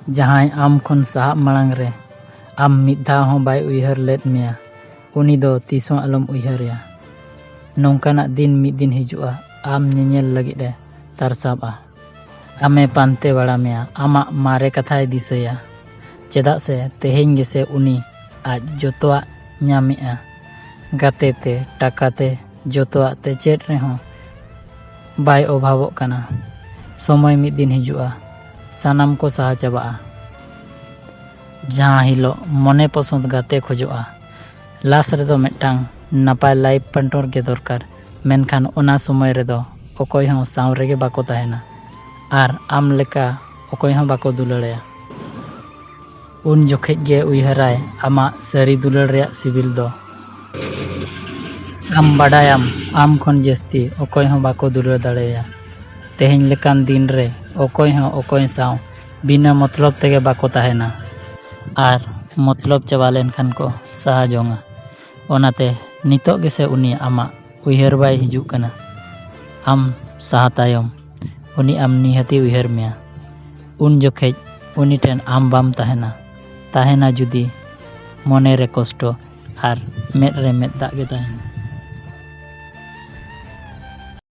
ᱡᱟᱦᱟᱸᱭ ᱟᱢ ᱠᱷᱚᱱ ᱥᱟᱦᱟᱜ ᱢᱟᱲᱟᱝ ᱨᱮ ᱟᱢ ᱢᱤᱫ ᱫᱷᱟᱣ ᱦᱚᱸ ᱵᱟᱭ ᱩᱭᱦᱟᱹᱨ ᱞᱮᱫ ᱢᱮᱭᱟ, ᱩᱱᱤ ᱫᱚ ᱛᱤᱥᱦᱚᱸ ᱟᱞᱚᱢ ᱩᱭᱦᱟᱹᱨᱮᱭᱟ᱾ ᱱᱚᱝᱠᱟᱱᱟᱜ ᱫᱤᱱ ᱢᱤᱫ ᱫᱤᱱ ᱦᱤᱡᱩᱜᱼᱟ, ᱟᱢ ᱧᱮᱧᱮᱞ ᱞᱟᱹᱜᱤᱫ ᱮ ᱛᱟᱨᱥᱟᱵᱼᱟ, ᱟᱢᱮ ᱯᱟᱱᱛᱮ ᱵᱟᱲᱟ ᱢᱮᱭᱟ, ᱟᱢᱟᱜ ᱢᱟᱨᱮ ᱠᱟᱛᱷᱟᱭ ᱫᱤᱥᱟᱹᱭᱟ᱾ ᱪᱮᱫᱟᱜ ᱥᱮ ᱛᱮᱦᱮᱧ ᱜᱮᱥᱮ ᱩᱱᱤ ᱟᱡ ᱡᱚᱛᱚᱣᱟᱜ ᱧᱟᱢᱮᱜᱼᱟ, ᱜᱟᱛᱮᱛᱮ, ᱴᱟᱠᱟᱛᱮ, ᱡᱚᱛᱚᱣᱟᱜ ᱛᱮ ᱪᱮᱫ ᱨᱮᱦᱚᱸ ᱵᱟᱭ ᱚᱵᱷᱟᱵᱚᱜ ᱠᱟᱱᱟ᱾ ᱥᱚᱢᱚᱭ ᱢᱤᱫ ᱫᱤᱱ ᱦᱤᱡᱩᱜᱼᱟ, ᱥᱟᱱᱟᱢ ᱠᱚ ᱥᱟᱦᱟ ᱪᱟᱵᱟᱜᱼᱟ᱾ ᱡᱟᱦᱟᱸ ᱦᱤᱞᱳᱜ ᱢᱚᱱᱮ ᱯᱚᱥᱚᱸᱫ ᱜᱟᱛᱮ ᱠᱷᱚᱡᱚᱜᱼᱟ, ᱞᱟᱥ ᱨᱮᱫᱚ ᱢᱤᱫᱴᱟᱝ ᱱᱟᱯᱟᱭ ᱞᱟᱭᱤᱯᱷ ᱯᱟর্টᱱᱟর ᱜᱮ ᱫᱚᱨᱠᱟর᱾ ᱢᱮᱱᱠᱷᱟᱱ ᱚᱱᱟ ᱥᱚᱢᱚᱭ ᱨᱮᱫᱚ ᱚᱠᱚᱭ ᱦᱚᱸ ᱥᱟᱶ ᱨᱮᱜᱮ ᱵᱟᱠᱚ ᱛᱟᱦᱮᱱᱟ ᱟᱨ ᱟᱢ ᱞᱮᱠᱟ ᱚᱠᱚᱭ ᱦᱚᱸ ᱵᱟᱠᱚ ᱫᱩᱞᱟᱹᱲᱟᱭᱟ᱾ ᱩᱱ ᱡᱚᱠᱷᱮᱡ ᱜᱮ ᱩᱭᱦᱟᱹᱨᱟᱭ ᱟᱢᱟᱜ ᱥᱟᱹᱨᱤ ᱫᱩᱞᱟᱹᱲ ᱨᱮᱭᱟᱜ ᱥᱤᱵᱤᱞ ᱫᱚ᱾ ᱟᱢ ᱵᱟᱰᱟᱭᱟᱢ ᱟᱢ ᱠᱷᱚᱱ ᱡᱟᱹᱥᱛᱤ ᱚᱠᱚᱭ ᱦᱚᱸ ᱵᱟᱠᱚ ᱫᱩᱞᱟᱹᱲ ᱫᱟᱲᱮᱭᱟᱭᱟ᱾ ᱛᱮᱦᱮᱧ ᱞᱮᱠᱟᱱ ᱫᱤᱱ ᱨᱮ ᱚᱠᱚᱭ ᱦᱚᱸ ᱚᱠᱚᱭ ᱥᱟᱶ ᱵᱤᱱᱟᱹ ᱢᱚᱛᱞᱚᱵ ᱛᱮᱜᱮ ᱵᱟᱠᱚ ᱛᱟᱦᱮᱱᱟ ᱟᱨ ᱢᱚᱛᱞᱚᱵ ᱪᱟᱵᱟ ᱞᱮᱱᱠᱷᱟᱱ ᱠᱚ ᱥᱟᱦᱟ ᱡᱚᱝᱟ᱾ ᱚᱱᱟᱛᱮ ᱱᱤᱛᱚᱜ ᱜᱮᱥᱮ ᱩᱱᱤ ᱟᱢᱟᱜ ᱩᱭᱦᱟᱹᱨ ᱵᱟᱭ ᱦᱤᱡᱩᱜ ᱠᱟᱱᱟ᱾ ᱟᱢ ᱥᱟᱦᱟ ᱛᱟᱭᱚᱢ ᱩᱱᱤ ᱟᱢ ᱱᱤᱦᱟᱹᱛᱤ ᱩᱭᱦᱟᱹᱨ ᱢᱮᱭᱟ᱾ ᱩᱱ ᱡᱚᱠᱷᱮᱡ ᱩᱱᱤ ᱴᱷᱮᱱ ᱟᱢ ᱵᱟᱢ ᱛᱟᱦᱮᱱᱟ ᱡᱩᱫᱤ ᱢᱚᱱᱮᱨᱮ ᱠᱚᱥᱴᱚ ᱟᱨ ᱢᱮᱫ ᱨᱮ ᱢᱮᱫ ᱫᱟᱜ ᱜᱮ ᱛᱟᱦᱮᱱᱟ᱾